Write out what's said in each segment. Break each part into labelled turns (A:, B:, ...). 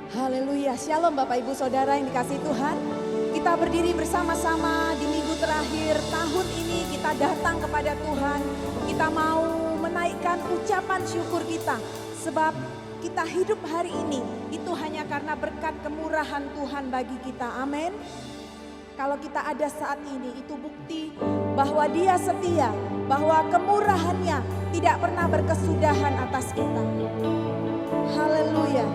A: Haleluya, shalom Bapak Ibu Saudara yang dikasihi Tuhan. Kita berdiri bersama-sama di minggu terakhir tahun ini, kita datang kepada Tuhan. Kita mau menaikkan ucapan syukur kita, sebab kita hidup hari ini itu hanya karena berkat kemurahan Tuhan bagi kita, amin. Kalau kita ada saat ini, itu bukti bahwa Dia setia, bahwa kemurahannya tidak pernah berkesudahan atas kita. Haleluya.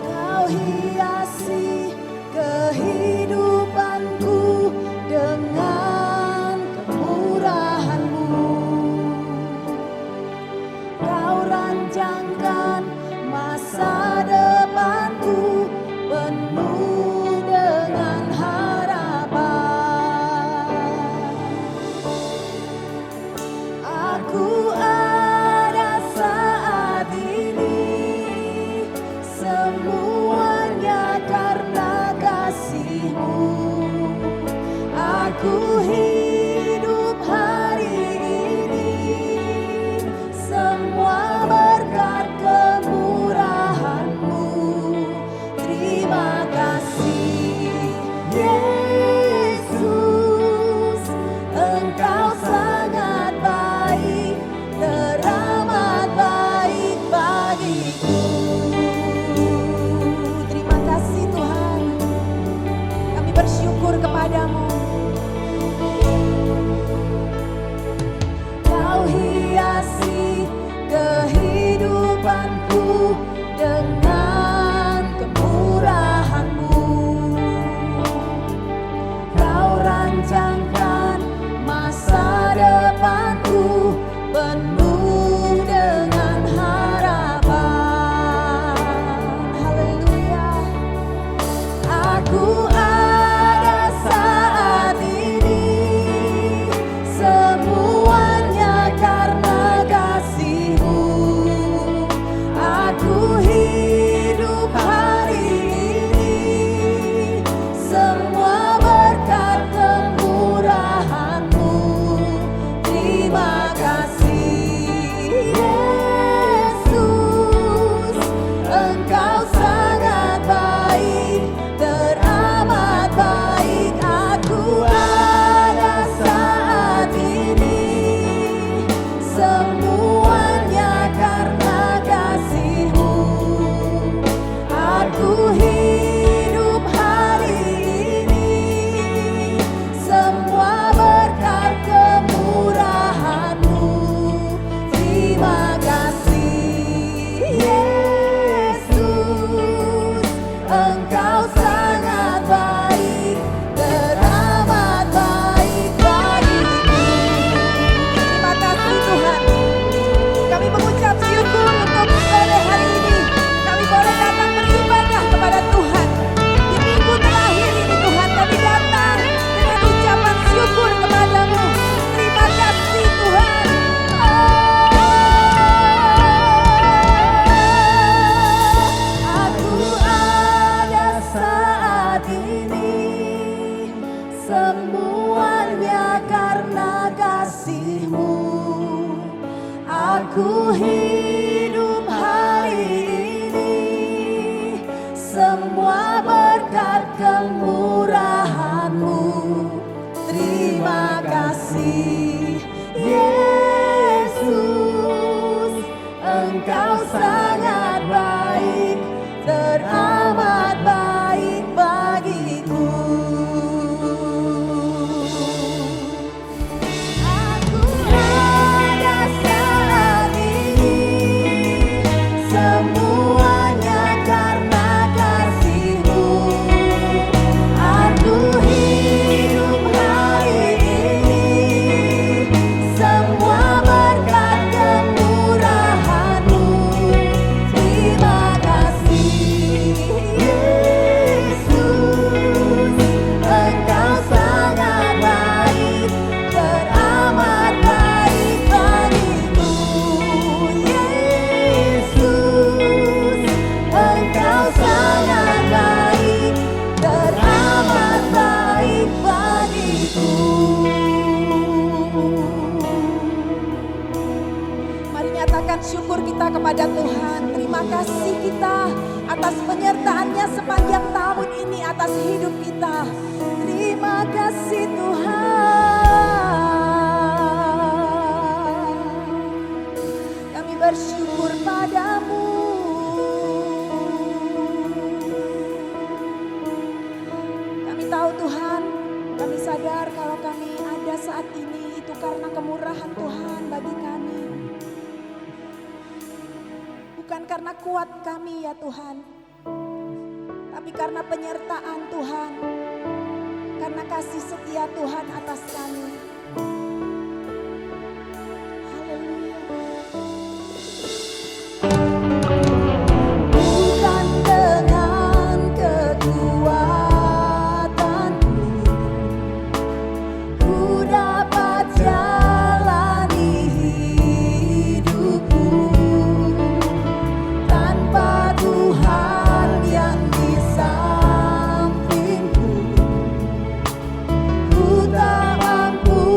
A: Kau hiasi kehidupanku dengan kemurahan-Mu. Kau rancangkan masa depanku penuh dengan harapan. Aku ada saat ini, semuanya karena kasih-Mu. Aku hidup hari ini, semua berkat kemurahan-Mu. Terima kasih Yesus, Engkau sangat baik, teramat baik bagiku. Terima kasih Tuhan, kami bersyukur kepadamu. Kau hiasi kehidupanku dengan kemurahan-Mu. Kau rancangkan masa depanku penuh dengan harapan. Haleluya. Aku ada saat ini, semuanya karena kasih-Mu. Aku hidup hari ini, semua berkat kemurahan-Mu. Terima kasih Yesus, Engkau sangat baik, teramat baik. Aku ada saat ini, semuanya karena kasih-Mu. Aku hidup hari ini, semua berkat kemurahan-Mu. Terima kasih Yesus, Engkau sangat baik, teramat baik bagiku. Terima kasih Tuhan. Kami mengucap syukur untuk sore hari ini. Kami boleh datang beribadah kepada Tuhan. Di minggu terakhir ini Tuhan, kami datang dengan ucapan syukur kepadamu. Terima kasih Tuhan. Aku ada saat ini, semuanya karena kasih-Mu. Aku hidup hari ini, semua berkat kemurahan-Mu. Terima kasih Yesus, Engkau sangat baik, teramat baik bagiku. Aku ada saat ini, semuanya karena kasih-Mu. Aku hidup hari ini, semua berkat kemurahan-Mu. menyatakan syukur kita kepada Tuhan. Terima kasih kita atas penyertaan-Nya sepanjang tahun ini atas hidup kita. Terima kasih Tuhan. Kami bersyukur padamu. Kami tahu Tuhan, kami sadar kalau kami ada saat ini itu karena kemurahan Tuhan bagi kami. Bukan karena kuat kami ya Tuhan, tapi karena penyertaan Tuhan, karena kasih setia Tuhan atas kami. Haleluya. Bukan dengan kekuatanku ku dapat jalani hidupku, tanpa Tuhan yang di sampingku ku tak mampu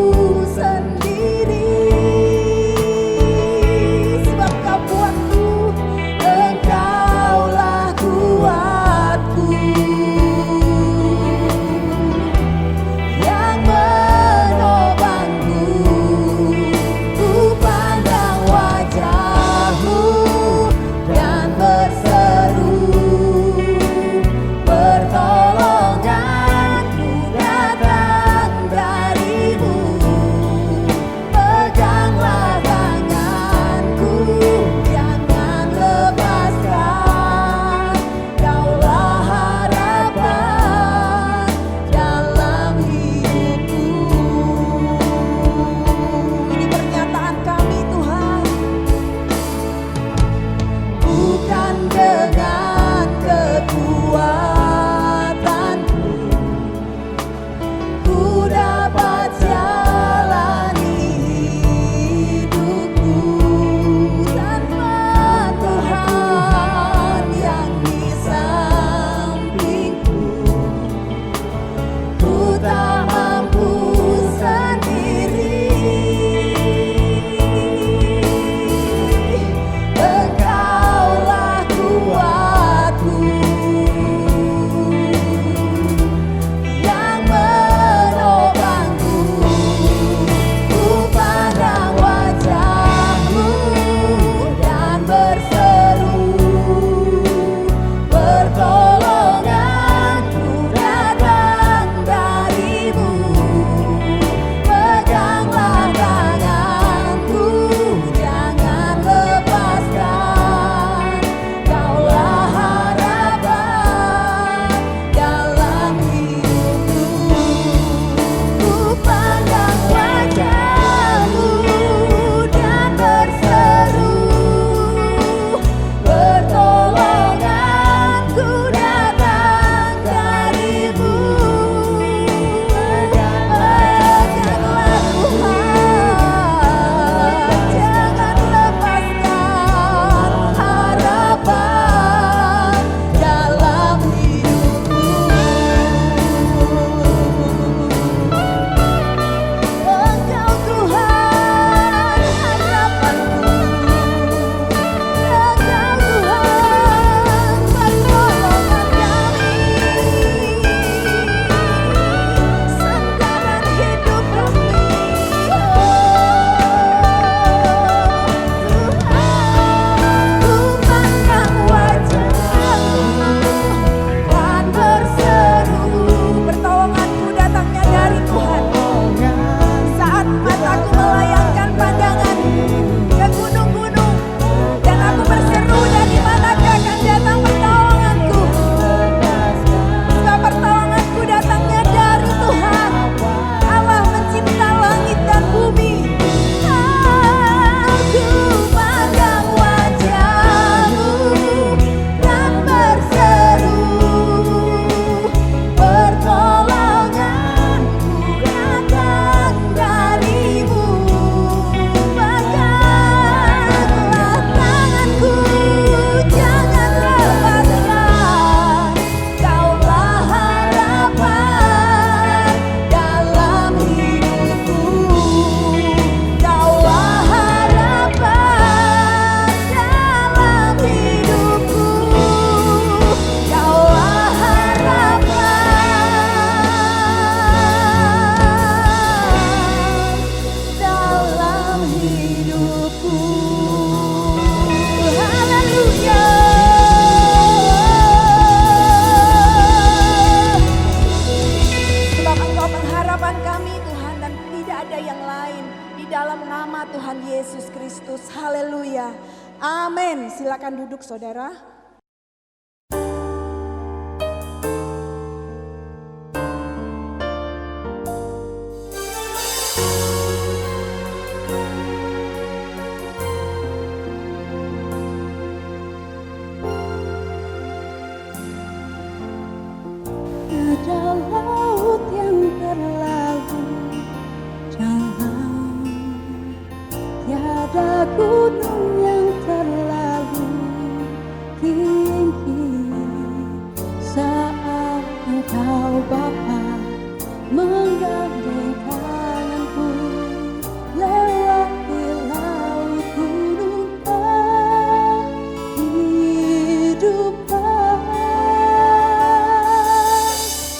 A: Amin. Silakan duduk saudara.
B: Ada laut yang terlalu dalam, tiada gunung yang terlalu tinggi. Saat Engkau Bapa menggandeng tanganku lewati laut gunung kehidupan,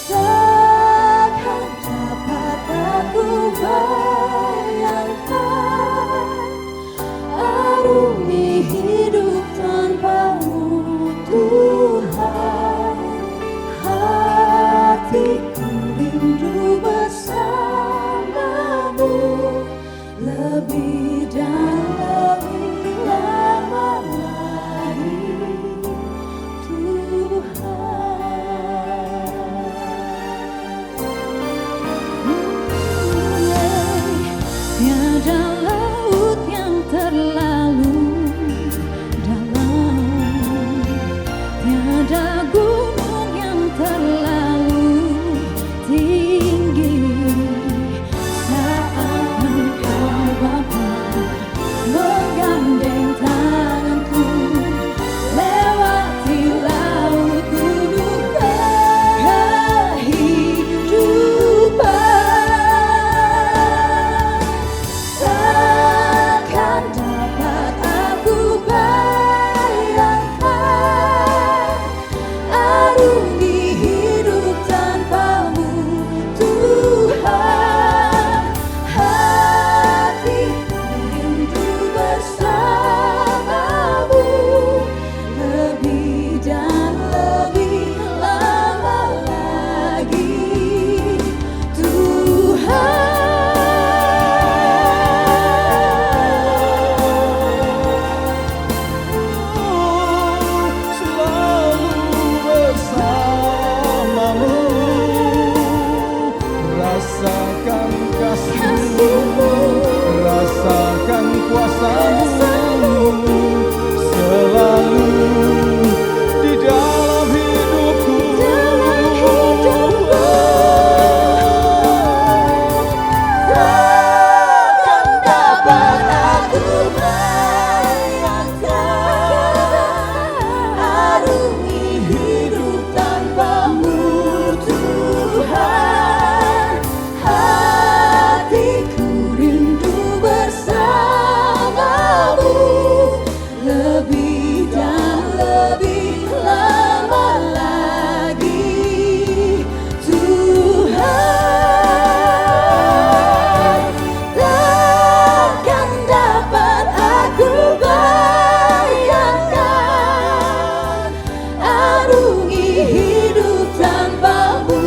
B: takkan dapat aku bayangkan arungi hidup tanpa-Mu Tuhan. Hatiku rindu bersama-Mu lebih dan lebih lama lagi Tuhan. Tiada laut yang terlalu dalam, tiada gunung yang terlalu tinggi. Saat Engkau Bapa menggandeng tanganku lewati laut gunung kehidupan, takkan dapat aku bayangkan arungi hidup tanpa-Mu Tuhan. Hatiku rindu bersama-Mu lebih dan lebih lama lagi Tuhan.
C: Selalu bersama-Mu, rasakan kasih-Mu, rasakan kuasa-Mu, selalu di dalam hidupku.
B: Takkan dapat aku bayangkan arungi hidup tanpa-Mu Tuhan. Hatiku rindu bersama-Mu lebih dan lebih lama lagi Tuhan. Takkan dapat aku bayangkan arungi hidup tanpa-Mu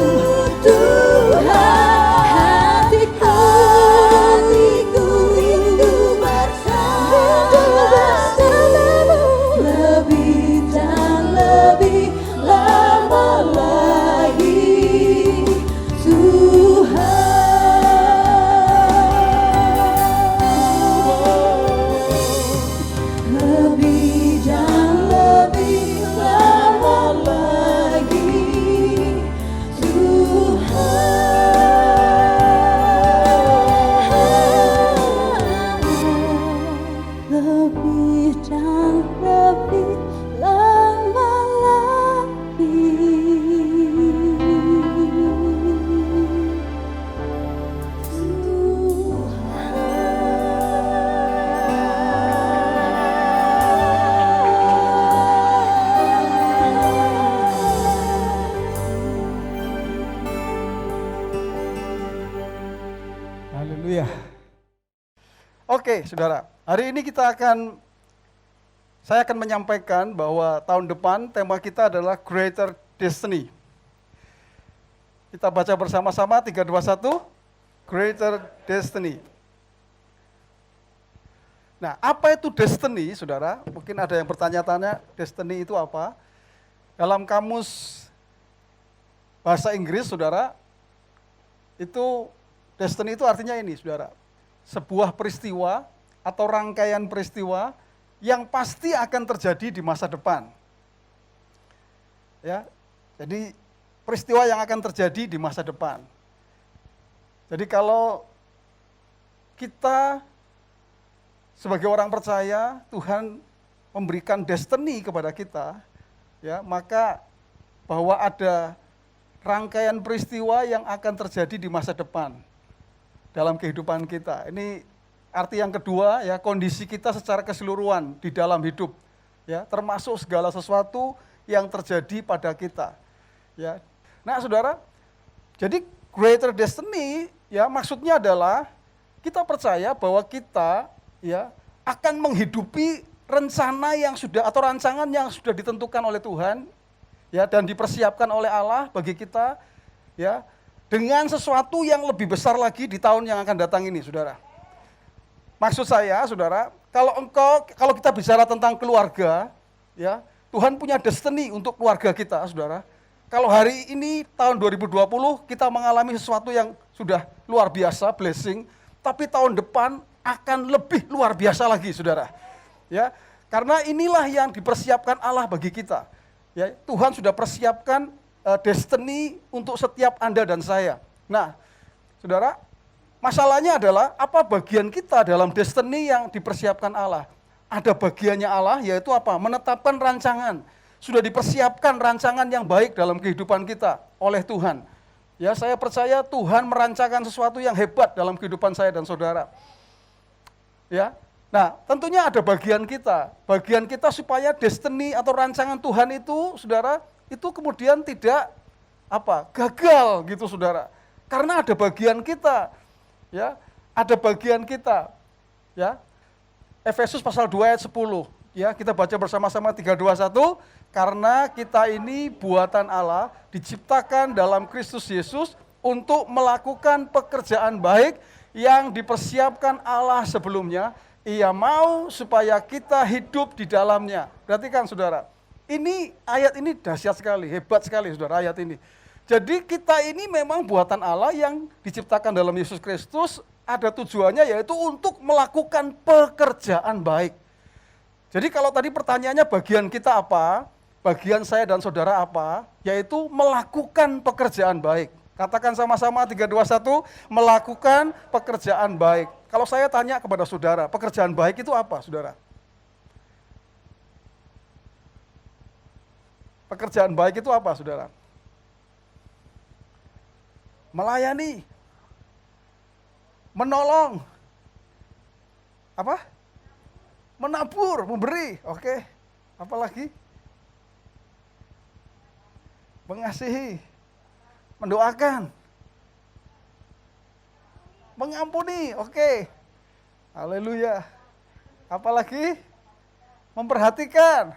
B: Tuhan. Hatiku rindu bersama-Mu lebih dan lebih lama lagi Tuhan. Lebih dan lebih lama lagi Tuhan. Lebih dan lebih lama lagi
C: Haleluya. Oke, saudara. Hari ini saya akan menyampaikan bahwa tahun depan tema kita adalah Greater Destiny. Kita baca bersama-sama 3, 2, 1. Greater Destiny. Nah, apa itu destiny, saudara? Mungkin ada yang bertanya-tanya, destiny itu apa? Dalam kamus bahasa Inggris, saudara, itu destiny itu artinya ini, saudara. Sebuah peristiwa atau rangkaian peristiwa yang pasti akan terjadi di masa depan. Ya, jadi peristiwa yang akan terjadi di masa depan. Jadi kalau kita sebagai orang percaya, Tuhan memberikan destiny kepada kita, ya, maka bahwa ada rangkaian peristiwa yang akan terjadi di masa depan dalam kehidupan kita. Ini arti yang kedua, ya, kondisi kita secara keseluruhan di dalam hidup, ya, termasuk segala sesuatu yang terjadi pada kita, ya. Nah, saudara, jadi greater destiny, ya, maksudnya adalah kita percaya bahwa kita, ya, akan menghidupi rencana yang sudah atau rancangan yang sudah ditentukan oleh Tuhan, ya, dan dipersiapkan oleh Allah bagi kita, ya, dengan sesuatu yang lebih besar lagi di tahun yang akan datang ini, saudara. Maksud saya, saudara, kalau kita bicara tentang keluarga, ya, Tuhan punya destiny untuk keluarga kita, saudara. Kalau hari ini tahun 2020 kita mengalami sesuatu yang sudah luar biasa, blessing, tapi tahun depan akan lebih luar biasa lagi, saudara. Ya, karena inilah yang dipersiapkan Allah bagi kita. Ya, Tuhan sudah persiapkan destiny untuk setiap Anda dan saya. Nah, saudara, masalahnya adalah apa bagian kita dalam destiny yang dipersiapkan Allah? Ada bagiannya Allah, yaitu apa? Menetapkan rancangan. Sudah dipersiapkan rancangan yang baik dalam kehidupan kita oleh Tuhan. Ya, saya percaya Tuhan merancangkan sesuatu yang hebat dalam kehidupan saya dan saudara. Ya, nah, tentunya ada bagian kita. Bagian kita supaya destiny atau rancangan Tuhan itu, saudara, itu kemudian tidak gagal gitu, saudara. Karena ada bagian kita. Ya, ada bagian kita. Ya. Efesus pasal 2 ayat 10. Ya, kita baca bersama-sama 3 2 1. Karena kita ini buatan Allah, diciptakan dalam Kristus Yesus untuk melakukan pekerjaan baik yang dipersiapkan Allah sebelumnya. Ia mau supaya kita hidup di dalamnya. Perhatikan, saudara, ayat ini dahsyat sekali, hebat sekali, saudara, ayat ini. Jadi kita ini memang buatan Allah yang diciptakan dalam Yesus Kristus, ada tujuannya yaitu untuk melakukan pekerjaan baik. Jadi kalau tadi pertanyaannya bagian kita apa? Bagian saya dan saudara apa? Yaitu melakukan pekerjaan baik. Katakan sama-sama 3 2 1, melakukan pekerjaan baik. Kalau saya tanya kepada saudara, pekerjaan baik itu apa, saudara? Pekerjaan baik itu apa, saudara? Melayani, menolong, menabur, memberi, oke. Apalagi? Mengasihi, mendoakan, mengampuni, oke. Haleluya. Apalagi? Memperhatikan.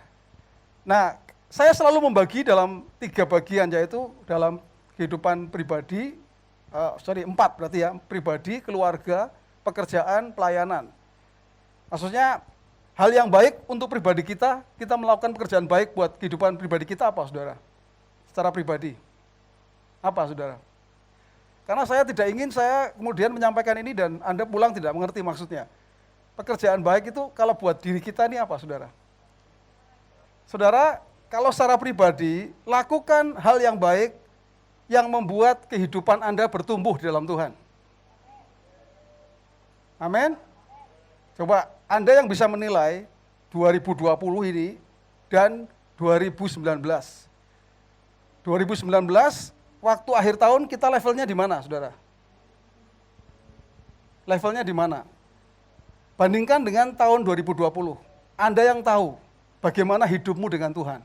C: Nah, saya selalu membagi dalam 3 bagian, yaitu dalam kehidupan pribadi, 4 berarti ya, pribadi, keluarga, pekerjaan, pelayanan. Maksudnya, hal yang baik untuk pribadi kita melakukan pekerjaan baik buat kehidupan pribadi kita apa, saudara? Secara pribadi. Apa, saudara? Karena saya tidak ingin saya kemudian menyampaikan ini dan Anda pulang tidak mengerti maksudnya. Pekerjaan baik itu kalau buat diri kita ini apa, saudara? Saudara, kalau secara pribadi, lakukan hal yang baik yang membuat kehidupan Anda bertumbuh di dalam Tuhan. Amin. Coba Anda yang bisa menilai 2020 ini dan 2019. 2019, waktu akhir tahun kita levelnya di mana, saudara? Levelnya di mana? Bandingkan dengan tahun 2020. Anda yang tahu bagaimana hidupmu dengan Tuhan.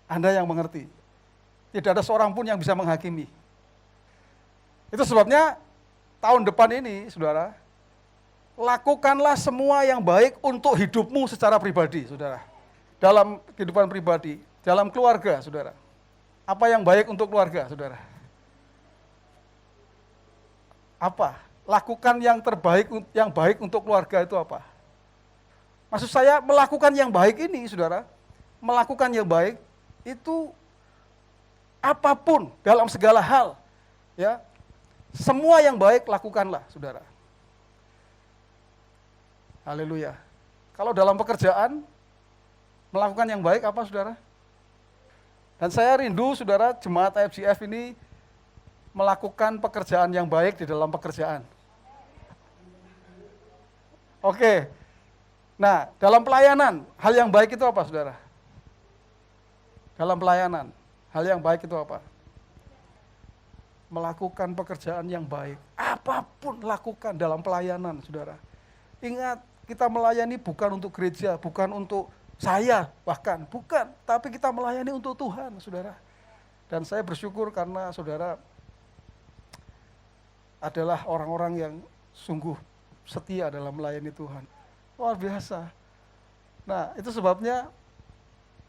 C: Anda yang mengerti. Tidak ada seorang pun yang bisa menghakimi. Itu sebabnya tahun depan ini, saudara, lakukanlah semua yang baik untuk hidupmu secara pribadi, saudara. Dalam kehidupan pribadi, dalam keluarga, saudara. Apa yang baik untuk keluarga, saudara? Apa? lakukan yang terbaik, yang baik untuk keluarga itu apa? Maksud saya melakukan yang baik ini, saudara, melakukan yang baik itu apapun dalam segala hal, ya, semua yang baik lakukanlah, saudara. Haleluya. Kalau dalam pekerjaan, melakukan yang baik apa, saudara? Dan saya rindu, saudara, jemaat IFGF ini melakukan pekerjaan yang baik di dalam pekerjaan. Oke. Nah, dalam pelayanan, hal yang baik itu apa, saudara? Dalam pelayanan, hal yang baik itu apa? Melakukan pekerjaan yang baik. Apapun lakukan dalam pelayanan, saudara. Ingat, kita melayani bukan untuk gereja, bukan untuk saya bahkan, bukan. Tapi kita melayani untuk Tuhan, saudara. Dan saya bersyukur karena saudara adalah orang-orang yang sungguh setia dalam melayani Tuhan. Luar biasa. Nah, itu sebabnya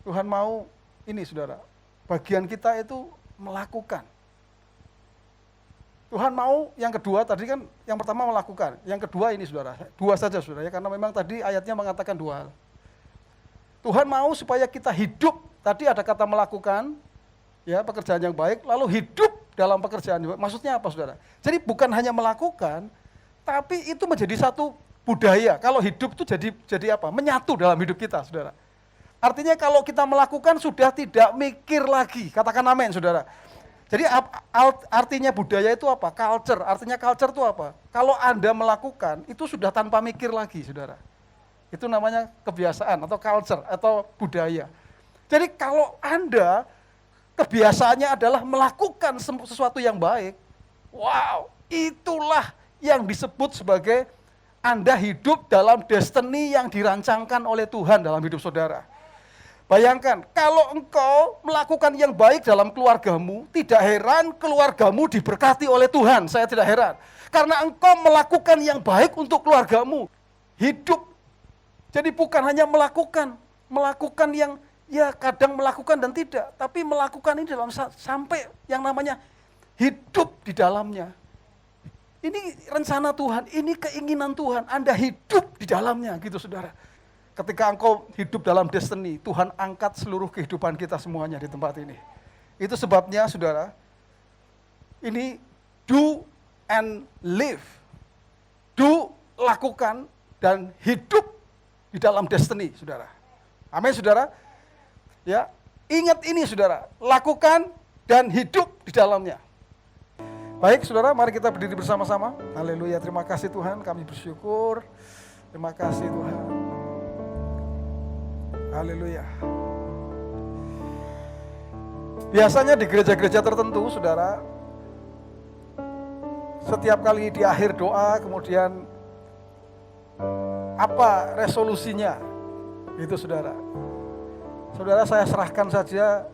C: Tuhan mau ini, saudara. Bagian kita itu melakukan. Tuhan mau yang kedua, tadi kan yang pertama melakukan. Yang kedua ini, saudara. Dua saja, saudara, ya, karena memang tadi ayatnya mengatakan dua hal. Tuhan mau supaya kita hidup, tadi ada kata melakukan, ya, pekerjaan yang baik, lalu hidup dalam pekerjaan yang baik. Maksudnya apa, saudara? Jadi bukan hanya melakukan, tapi itu menjadi satu budaya. Kalau hidup itu jadi apa? Menyatu dalam hidup kita, saudara. Artinya kalau kita melakukan sudah tidak mikir lagi. Katakan amin, saudara. Jadi artinya budaya itu apa? Culture. Artinya culture itu apa? Kalau Anda melakukan, itu sudah tanpa mikir lagi, saudara. Itu namanya kebiasaan atau culture atau budaya. Jadi kalau Anda kebiasaannya adalah melakukan sesuatu yang baik, wow, itulah yang disebut sebagai Anda hidup dalam destiny yang dirancangkan oleh Tuhan dalam hidup saudara. Bayangkan, kalau engkau melakukan yang baik dalam keluargamu, tidak heran keluargamu diberkati oleh Tuhan, saya tidak heran. Karena engkau melakukan yang baik untuk keluargamu, hidup. Jadi bukan hanya melakukan yang, ya kadang melakukan dan tidak, tapi melakukan ini dalam sampai yang namanya hidup di dalamnya. Ini rencana Tuhan, ini keinginan Tuhan, Anda hidup di dalamnya gitu, saudara. Ketika engkau hidup dalam destiny, Tuhan angkat seluruh kehidupan kita semuanya di tempat ini. Itu sebabnya, saudara, ini do and live. Do, lakukan, dan hidup di dalam destiny, saudara. Amin, saudara. Ya, ingat ini, saudara, lakukan dan hidup di dalamnya. Baik, saudara, mari kita berdiri bersama-sama. Haleluya, terima kasih Tuhan, kami bersyukur. Terima kasih Tuhan. Haleluya. Biasanya di gereja-gereja tertentu, saudara, setiap kali di akhir doa, kemudian apa resolusinya? Itu, saudara. Saudara, saya serahkan saja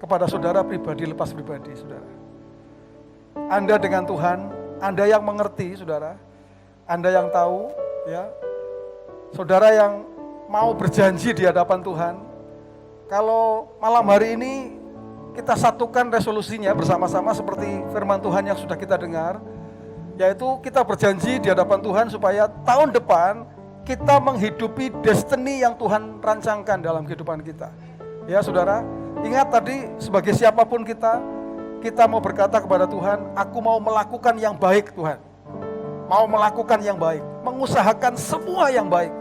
C: kepada saudara pribadi, lepas pribadi, saudara. Anda dengan Tuhan, Anda yang mengerti, saudara. Anda yang tahu, ya. Saudara yang mau berjanji di hadapan Tuhan. Kalau malam hari ini kita satukan resolusinya bersama-sama seperti firman Tuhan yang sudah kita dengar, yaitu kita berjanji di hadapan Tuhan supaya tahun depan kita menghidupi destiny yang Tuhan rancangkan dalam kehidupan kita. Ya, saudara, ingat tadi sebagai siapapun kita mau berkata kepada Tuhan, aku mau melakukan yang baik, Tuhan. Mau melakukan yang baik, mengusahakan semua yang baik.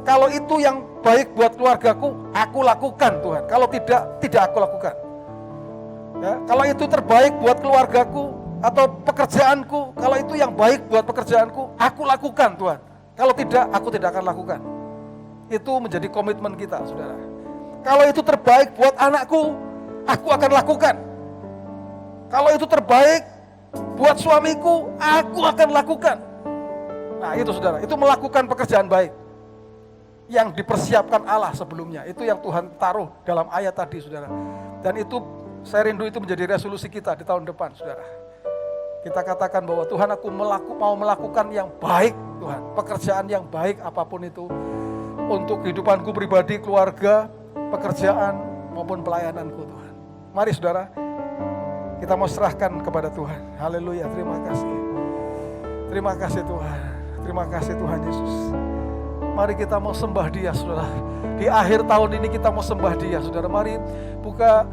C: Kalau itu yang baik buat keluargaku, aku lakukan, Tuhan. Kalau tidak aku lakukan. Ya, kalau itu terbaik buat keluargaku atau pekerjaanku, kalau itu yang baik buat pekerjaanku, aku lakukan, Tuhan. Kalau tidak, aku tidak akan lakukan. Itu menjadi komitmen kita, saudara. Kalau itu terbaik buat anakku, aku akan lakukan. Kalau itu terbaik buat suamiku, aku akan lakukan. Nah, itu, saudara, itu melakukan pekerjaan baik yang dipersiapkan Allah sebelumnya. Itu yang Tuhan taruh dalam ayat tadi, saudara. Dan itu, saya rindu itu menjadi resolusi kita di tahun depan, saudara. Kita katakan bahwa Tuhan, aku mau melakukan yang baik, Tuhan. Pekerjaan yang baik apapun itu. Untuk kehidupanku pribadi, keluarga, pekerjaan, maupun pelayananku, Tuhan. Mari, saudara, kita mau serahkan kepada Tuhan. Haleluya, terima kasih. Terima kasih Tuhan. Terima kasih Tuhan Yesus. Mari kita mau sembah Dia, saudara. Di akhir tahun ini kita mau sembah Dia, saudara. Mari buka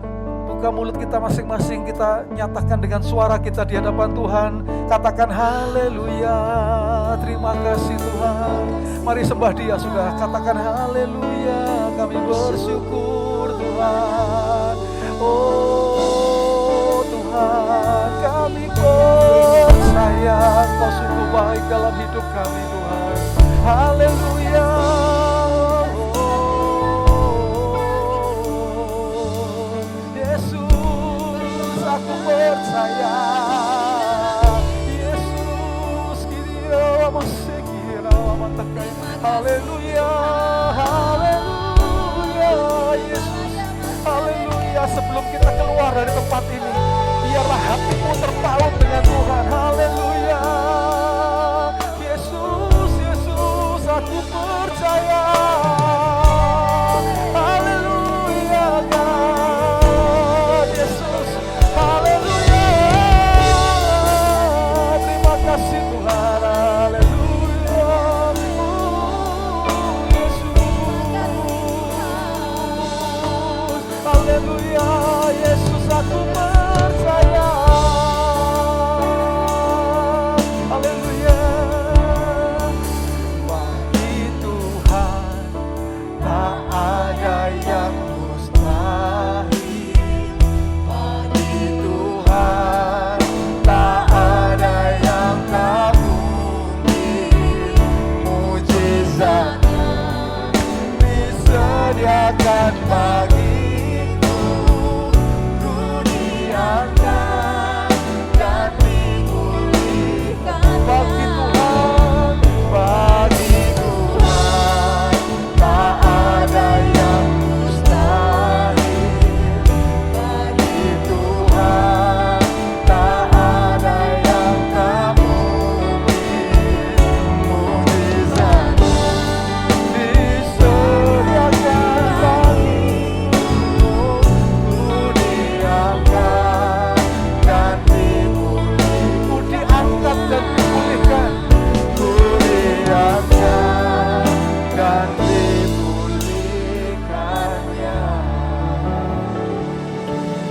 C: mulut kita masing-masing, kita nyatakan dengan suara kita di hadapan Tuhan. Katakan haleluya, terima kasih Tuhan. Mari sembah Dia, saudara. Katakan haleluya, kami bersyukur Tuhan. Oh Tuhan, kami percaya Kau sungguh baik dalam hidup kami Tuhan. Haleluya. Aku percaya Yesus kira masih kira matakai. Haleluya, haleluya Yesus, haleluya. Sebelum kita keluar dari tempat ini, biarlah hatimu terpaut dengan Tuhan. Haleluya, Yesus, Yesus, aku percaya.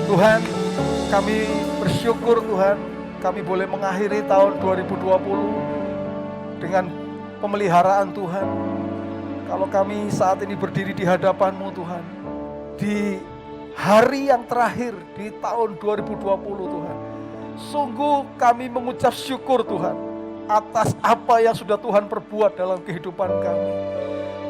C: Tuhan, kami bersyukur Tuhan, kami boleh mengakhiri tahun 2020 dengan pemeliharaan Tuhan. Kalau kami saat ini berdiri di hadapan-Mu Tuhan, di hari yang terakhir di tahun 2020 Tuhan, sungguh kami mengucap syukur Tuhan atas apa yang sudah Tuhan perbuat dalam kehidupan kami.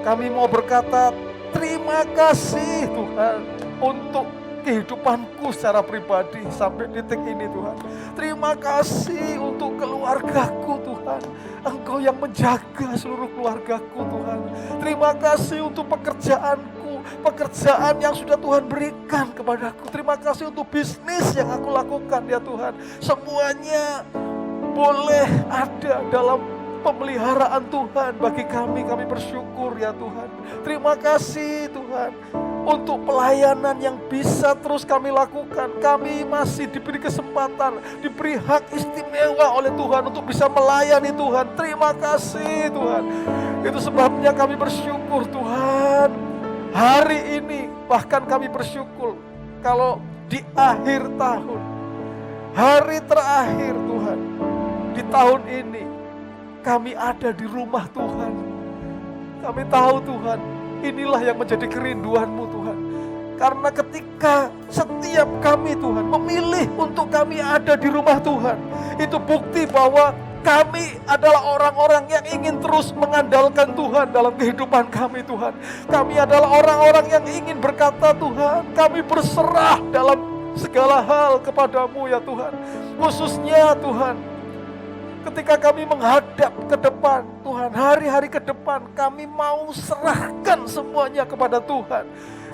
C: Kami mau berkata terima kasih Tuhan untuk kehidupanku secara pribadi sampai detik ini Tuhan. Terima kasih untuk keluargaku Tuhan. Engkau yang menjaga seluruh keluargaku Tuhan. Terima kasih untuk pekerjaanku, pekerjaan yang sudah Tuhan berikan kepadaku. Terima kasih untuk bisnis yang aku lakukan ya Tuhan. Semuanya boleh ada dalam pemeliharaan Tuhan bagi kami. Kami bersyukur ya Tuhan. Terima kasih Tuhan untuk pelayanan yang bisa terus kami lakukan. Kami masih diberi kesempatan, diberi hak istimewa oleh Tuhan untuk bisa melayani Tuhan. Terima kasih Tuhan. Itu sebabnya kami bersyukur Tuhan. Hari ini bahkan kami bersyukur kalau di akhir tahun, hari terakhir Tuhan, di tahun ini kami ada di rumah Tuhan. Kami tahu Tuhan, inilah yang menjadi kerinduan-Mu Tuhan. Karena ketika setiap kami Tuhan memilih untuk kami ada di rumah Tuhan, itu bukti bahwa kami adalah orang-orang yang ingin terus mengandalkan Tuhan dalam kehidupan kami Tuhan. Kami adalah orang-orang yang ingin berkata Tuhan, kami berserah dalam segala hal kepadamu ya Tuhan. Khususnya Tuhan, ketika kami menghadap ke depan Tuhan, hari-hari ke depan kami mau serahkan semuanya kepada Tuhan.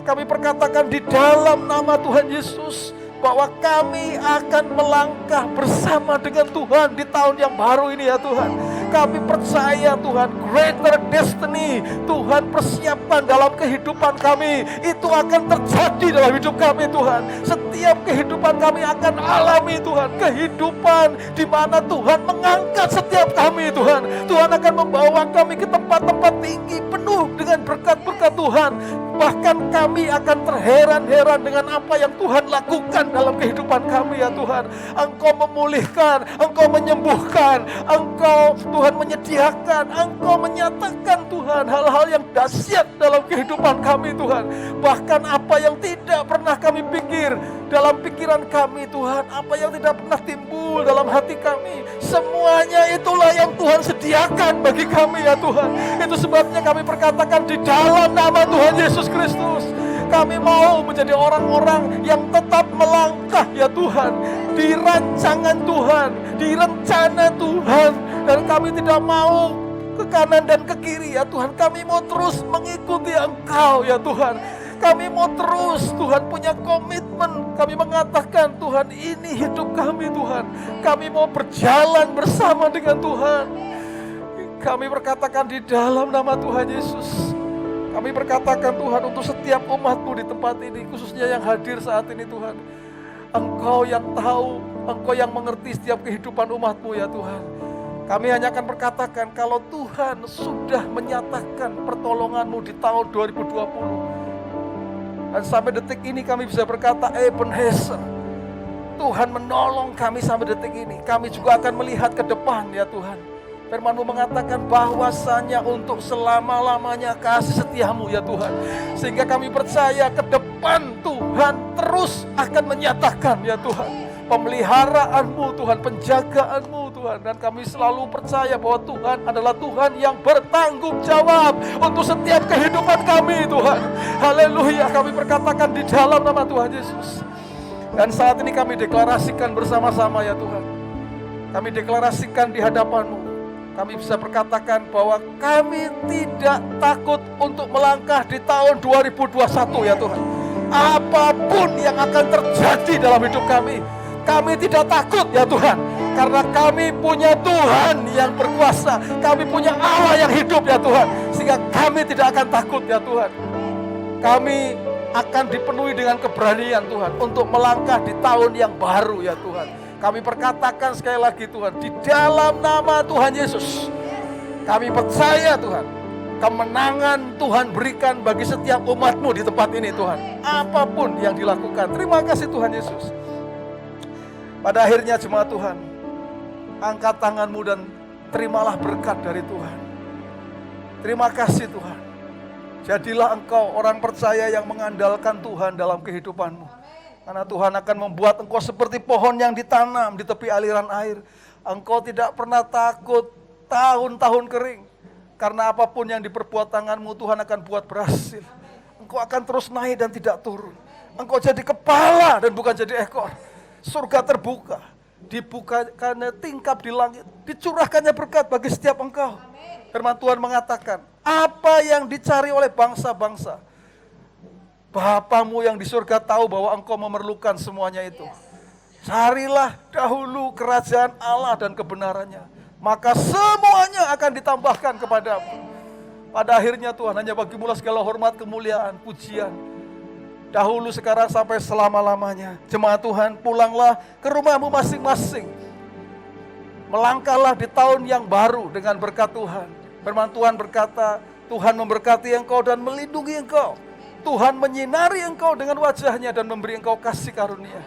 C: Kami perkatakan di dalam nama Tuhan Yesus bahwa kami akan melangkah bersama dengan Tuhan di tahun yang baru ini ya Tuhan.
D: kami percaya Tuhan, greater destiny Tuhan persiapkan dalam kehidupan kami, itu akan terjadi dalam hidup kami Tuhan. Setiap kehidupan kami akan alami Tuhan, kehidupan di mana Tuhan mengangkat setiap kami Tuhan. Tuhan akan membawa kami ke tempat-tempat tinggi penuh dengan berkat-berkat Tuhan. Bahkan kami akan terheran-heran dengan apa yang Tuhan lakukan dalam kehidupan kami ya Tuhan. Engkau memulihkan, Engkau menyembuhkan, Engkau Tuhan menyediakan, Engkau menyatakan Tuhan hal-hal yang dahsyat dalam kehidupan kami Tuhan. Bahkan apa yang tidak pernah kami pikir dalam pikiran kami Tuhan, apa yang tidak pernah timbul dalam hati kami, semuanya itulah yang Tuhan sediakan bagi kami ya Tuhan. Itu sebabnya kami perkatakan di dalam nama Tuhan Yesus Kristus, kami mau menjadi orang-orang yang tetap melangkah ya Tuhan, di rancangan Tuhan, di rencana Tuhan. Dan kami tidak mau ke kanan dan ke kiri ya Tuhan. Kami mau terus mengikuti Engkau ya Tuhan. Kami mau terus Tuhan punya komitmen. Kami mengatakan Tuhan, ini hidup kami Tuhan. Kami mau berjalan bersama dengan Tuhan. Kami berkatakan di dalam nama Tuhan Yesus. Kami berkatakan Tuhan untuk setiap umat-Mu di tempat ini, khususnya yang hadir saat ini Tuhan. Engkau yang tahu, Engkau yang mengerti setiap kehidupan umat-Mu ya Tuhan. Kami hanya akan berkatakan kalau Tuhan sudah menyatakan pertolongan-Mu di tahun 2020. Dan sampai detik ini kami bisa berkata, Ebenezer, Tuhan menolong kami sampai detik ini. Kami juga akan melihat ke depan ya Tuhan. Firman-Mu mengatakan bahwasanya untuk selama-lamanya kasih setiamu ya Tuhan. Sehingga kami percaya ke depan Tuhan terus akan menyatakan ya Tuhan pemeliharaan-Mu Tuhan, penjagaan-Mu Tuhan. Dan kami selalu percaya bahwa Tuhan adalah Tuhan yang bertanggung jawab untuk setiap kehidupan kami Tuhan. Haleluya, kami perkatakan di dalam nama Tuhan Yesus. Dan saat ini kami deklarasikan bersama-sama ya Tuhan. Kami deklarasikan di hadapan-Mu. Kami bisa berkatakan bahwa kami tidak takut untuk melangkah di tahun 2021 ya Tuhan. Apapun yang akan terjadi dalam hidup kami tidak takut ya Tuhan. Karena kami punya Tuhan yang berkuasa. Kami punya Allah yang hidup ya Tuhan. Sehingga kami tidak akan takut ya Tuhan. Kami akan dipenuhi dengan keberanian Tuhan untuk melangkah di tahun yang baru ya Tuhan. Kami perkatakan sekali lagi Tuhan, di dalam nama Tuhan Yesus, kami percaya Tuhan, kemenangan Tuhan berikan bagi setiap umat-Mu di tempat ini Tuhan. Apapun yang dilakukan, terima kasih Tuhan Yesus. Pada akhirnya jemaat Tuhan, angkat tangan-Mu dan terimalah berkat dari Tuhan. Terima kasih Tuhan. Jadilah engkau orang percaya yang mengandalkan Tuhan dalam kehidupan-Mu. Karena Tuhan akan membuat engkau seperti pohon yang ditanam di tepi aliran air. Engkau tidak pernah takut tahun-tahun kering. Karena apapun yang diperbuat tanganmu Tuhan akan buat berhasil. Engkau akan terus naik dan tidak turun. Engkau jadi kepala dan bukan jadi ekor. Surga terbuka, dibukakannya tingkap di langit, dicurahkannya berkat bagi setiap engkau. Firman Tuhan mengatakan, apa yang dicari oleh bangsa-bangsa, Bapamu yang di surga tahu bahwa engkau memerlukan semuanya itu. Carilah dahulu kerajaan Allah dan kebenarannya, maka semuanya akan ditambahkan kepadamu. Pada akhirnya Tuhan, hanya bagimu segala hormat, kemuliaan, pujian. Dahulu, sekarang, sampai selama-lamanya. Jemaat Tuhan, pulanglah ke rumahmu masing-masing. Melangkahlah di tahun yang baru dengan berkat Tuhan. Firman Tuhan berkata, Tuhan memberkati engkau dan melindungi engkau. Tuhan menyinari engkau dengan wajahnya dan memberi engkau kasih karunia.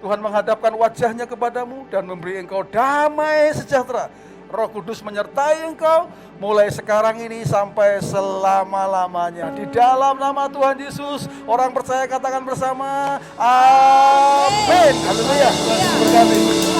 D: Tuhan menghadapkan wajahnya kepadamu dan memberi engkau damai sejahtera. Roh Kudus menyertai engkau mulai sekarang ini sampai selama-lamanya. Di dalam nama Tuhan Yesus, orang percaya katakan bersama, amin. Haleluya. Tuhan berkati.